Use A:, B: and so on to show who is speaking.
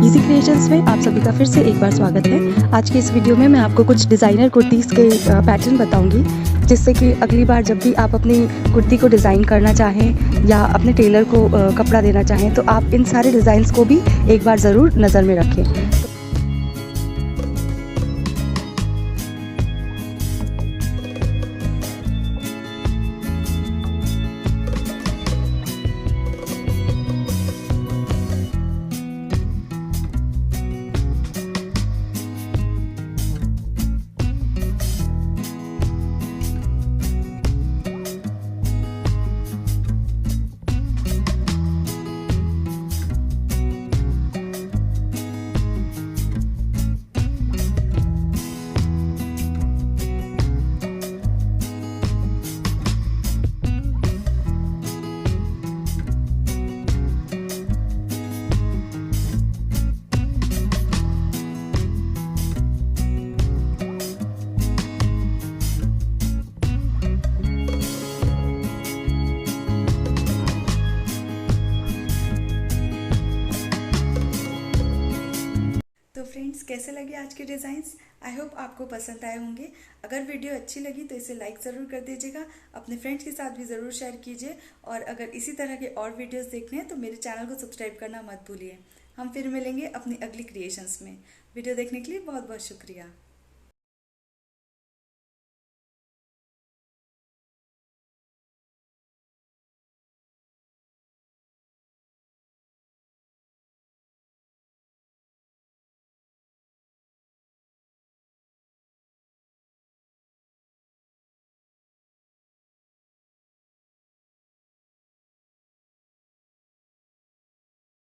A: Easy creations में आप सभी का फिर से एक बार स्वागत है। आज की इस वीडियो में मैं आपको कुछ डिज़ाइनर कुर्तीज़ के पैटर्न बताऊंगी, जिससे कि अगली बार जब भी आप अपनी कुर्ती को डिज़ाइन करना चाहें या अपने टेलर को कपड़ा देना चाहें तो आप इन सारे डिज़ाइंस को भी एक बार ज़रूर नज़र में रखें।
B: तो फ्रेंड्स, कैसे लगे आज के डिज़ाइंस? आई होप आपको पसंद आए होंगे। अगर वीडियो अच्छी लगी तो इसे लाइक ज़रूर कर दीजिएगा, अपने फ्रेंड्स के साथ भी ज़रूर शेयर कीजिए और अगर इसी तरह के और वीडियोस देखने हैं तो मेरे चैनल को सब्सक्राइब करना मत भूलिए। हम फिर मिलेंगे अपनी अगली क्रिएशंस में। वीडियो देखने के लिए बहुत बहुत शुक्रिया।